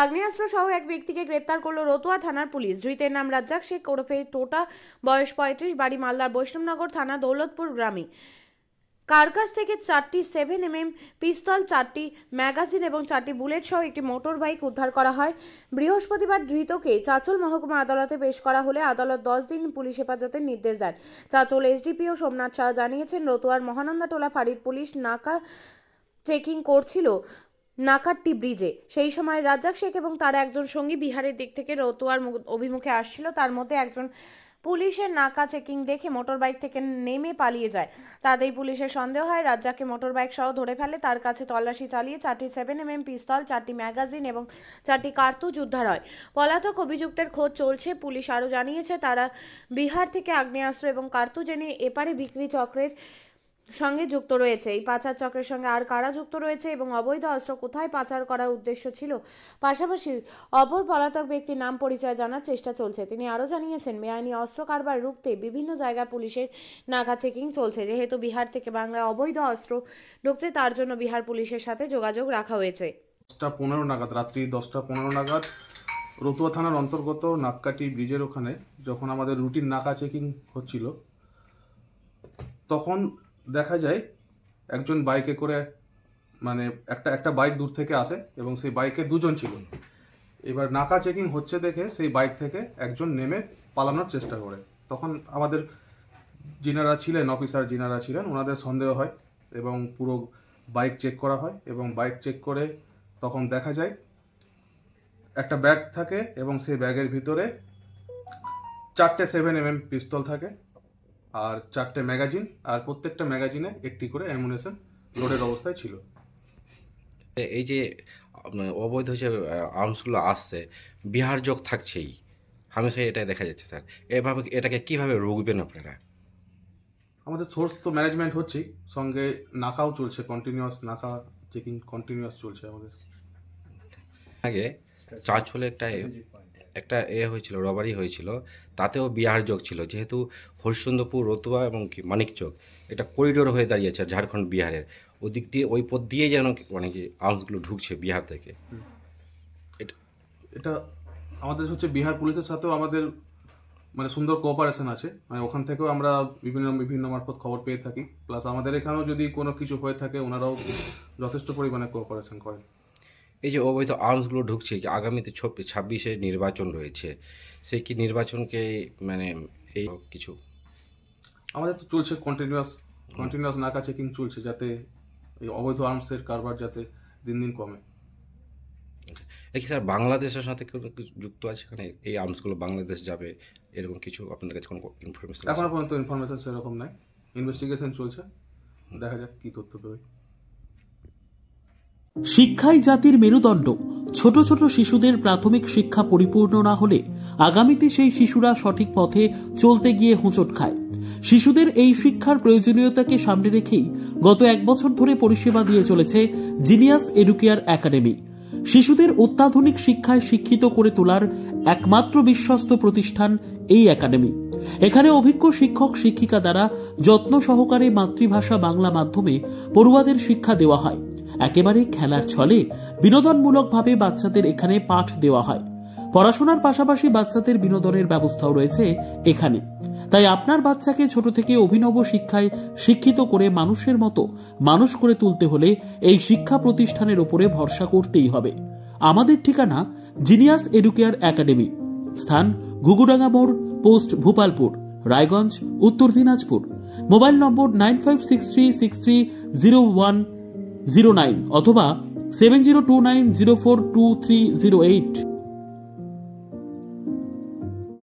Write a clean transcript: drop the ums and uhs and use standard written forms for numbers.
আগ্নেয়াস্ত্র সহ এক ব্যক্তিকে গ্রেপ্তার করল রতুয়া থানার পুলিশ। ধৃতের নাম রাজ্জাক শেখ ওরফে টোটা, বয়স 35, বাড়ি মালদার বৈষ্ণবনগর থানা দৌলতপুর গ্রামে। কার কাছ থেকে 4টি 7mm পিস্তল, 4টি ম্যাগাজিন এবং 4টি বুলেট সহ একটি মোটর বাইক উদ্ধার করা হয়। বৃহস্পতিবার ধৃতকে চাঁচল মহকুমা আদালতে পেশ করা হলে আদালত 10 দিন পুলিশ হেফাজতের নির্দেশ দেন। চাঁচল এসডিপিও সোমনাথ শাহ জানিয়েছেন, রতুয়ার মহানন্দাটোলা ফাঁড়ির পুলিশ নাকা চেকিং করছিল নাকাট্টি ব্রিজে। সেই সময় রাজ্জাক শেখ এবং তার একজন সঙ্গী বিহারের দিক থেকে রতুয়ার অভিমুখে আসছিল। তার মধ্যে একজন পুলিশের নাকা চেকিং দেখে মোটর বাইক থেকে নেমে পালিয়ে যায়। তাতেই পুলিশের সন্দেহ হয় রাজ্জাককে মোটর বাইক সহ ধরে ফেলে। তার কাছে তল্লাশি চালিয়ে 4টি 7mm পিস্তল, 4টি ম্যাগাজিন এবং 4টি কার্তুজ উদ্ধার হয়। পলাতক অভিযুক্তের খোঁজ চলছে। পুলিশ আরও জানিয়েছে, তারা বিহার থেকে আগ্নেয়াস্ত্র এবং কার্তুজ এনে এপারে বিক্রি চক্রের সঙ্গে যুক্ত রয়েছে। এই পাচার চক্রের সঙ্গে আর কারা যুক্ত রয়েছে এবং অবৈধ অস্ত্র কোথায় পাচার করার উদ্দেশ্য ছিল, পাশাপাশি অপর পলাতক ব্যক্তির নাম পরিচয় জানার চেষ্টা চলছে। তিনি আরও জানিয়েছেন, বেআইনি অস্ত্র কারবার রুখতে বিভিন্ন জায়গায় পুলিশের নাকা চেকিং চলছে। যেহেতু বিহার থেকে বাংলায় অবৈধ অস্ত্র ঢুকছে, তার জন্য বিহার পুলিশের সাথে যোগাযোগ রাখা হয়েছে। 10:15 নাগাদ, রাত্রি 10:15 নাগাদ রতুয়া থানার অন্তর্গত নাককাটি ব্রিজের ওখানে যখন আমাদের রুটিন নাকা চেকিং হচ্ছিল, তখন দেখা যায় একজন বাইকে করে, মানে একটা বাইক দূর থেকে আসে এবং সেই বাইকে দুজন ছিল। এবার নাকা চেকিং হচ্ছে দেখে সেই বাইক থেকে একজন নেমে পালানোর চেষ্টা করে। তখন আমাদের যিনারা ছিলেন, অফিসার যিনারা ছিলেন, ওনাদের সন্দেহ হয় এবং পুরো বাইক চেক করা হয়। এবং বাইক চেক করে তখন দেখা যায় একটা ব্যাগ থাকে এবং সেই ব্যাগের ভিতরে 4টে 7mm পিস্তল থাকে আর 4টে ম্যাগাজিন, আর প্রত্যেকটা ম্যাগাজিনে একটি করে অ্যামুনেশন লোডের অবস্থায় ছিল। এই যে অবৈধ যে আর্মসগুলো আসছে, বিহার যোগ থাকছেই হামেশাই, এটাই দেখা যাচ্ছে স্যার। এভাবে এটাকে কিভাবে রুখবেন আপনারা? আমাদের সোর্স তো ম্যানেজমেন্ট হচ্ছে, সঙ্গে নাকাও চলছে, কন্টিনিউয়াস নাকা চেকিং কন্টিনিউয়াস চলছে আমাদের। আগে চাঁচলে একটা হয়েছিল, রবারি হয়েছিল, তাতেও বিহার যোগ ছিল। যেহেতু হরিশ্চন্দ্রপুর, রতুয়া এবং মানিকচক এটা করিডোর হয়ে দাঁড়িয়েছে ঝাড়খণ্ড বিহারের, ওদিক দিয়ে ওই পথ দিয়ে যেন মানে কি আর্মসগুলো ঢুকছে বিহার থেকে। এটা আমাদের হচ্ছে বিহার পুলিশের সাথেও আমাদের মানে সুন্দর কোঅপারেশন আছে। মানে ওখান থেকেও আমরা বিভিন্ন মারফত খবর পেয়ে থাকি। প্লাস আমাদের এখানেও যদি কোনো কিছু হয়ে থাকে, ওনারাও যথেষ্ট পরিমাণে কোঅপারেশন করেন। এই যে অবৈধ আর্মসগুলো ঢুকছে, আগামীতে 26-এ নির্বাচন রয়েছে, সেই কি নির্বাচনকে মানে এই কিছু আমাদের তো চলছে কন্টিনিউয়াস নাকা চেকিং চলছে, যাতে এই অবৈধ আর্মসের কারবার যাতে দিন দিন কমে। কি স্যার বাংলাদেশের সাথে যুক্ত আছে এখানে, এই আর্মসগুলো বাংলাদেশ যাবে এরকম কিছু আপনাদের কাছে কোনো ইনফরমেশন? এখনো পর্যন্ত ইনফরমেশন সেরকম নাই, ইনভেস্টিগেশন চলছে, দেখা যাক কি তথ্য পাই। শিক্ষাই জাতির মেরুদণ্ড। ছোট ছোট শিশুদের প্রাথমিক শিক্ষা পরিপূর্ণ না হলে আগামীতে সেই শিশুরা সঠিক পথে চলতে গিয়ে হোঁচট খায়। শিশুদের এই শিক্ষার প্রয়োজনীয়তাকে সামনে রেখেই গত 1 বছর ধরে পরিষেবা দিয়ে চলেছে জিনিয়াস এডুকেয়ার একাডেমি। শিশুদের অত্যাধুনিক শিক্ষায় শিক্ষিত করে তোলার একমাত্র বিশ্বস্ত প্রতিষ্ঠান এই একাডেমি। এখানে অভিজ্ঞ শিক্ষক শিক্ষিকা দ্বারা যত্ন সহকারে মাতৃভাষা বাংলা মাধ্যমে পড়ুয়াদের শিক্ষা দেওয়া হয়। একেবারে খেলার ছলে বিনোদনমূলকভাবে বাচ্চাদের এখানে পাঠ দেওয়া হয়। পড়াশোনার পাশাপাশি বাচ্চাদের বিনোদনের ব্যবস্থাও রয়েছে এখানে। তাই আপনার বাচ্চাকে ছোট থেকে অভিনব শিক্ষায় শিক্ষিত করে মানুষের মতো মানুষ করে তুলতে হলে এই শিক্ষা প্রতিষ্ঠানের উপরে ভরসা করতেই হবে। আমাদের ঠিকানা জিনিয়াস এডুকেয়ার একাডেমি, স্থান ঘুঘুডাঙ্গা মোড়, পোস্ট ভূপালপুর, রায়গঞ্জ, উত্তর দিনাজপুর। মোবাইল নম্বর 9563630109 অথবা 7029042308।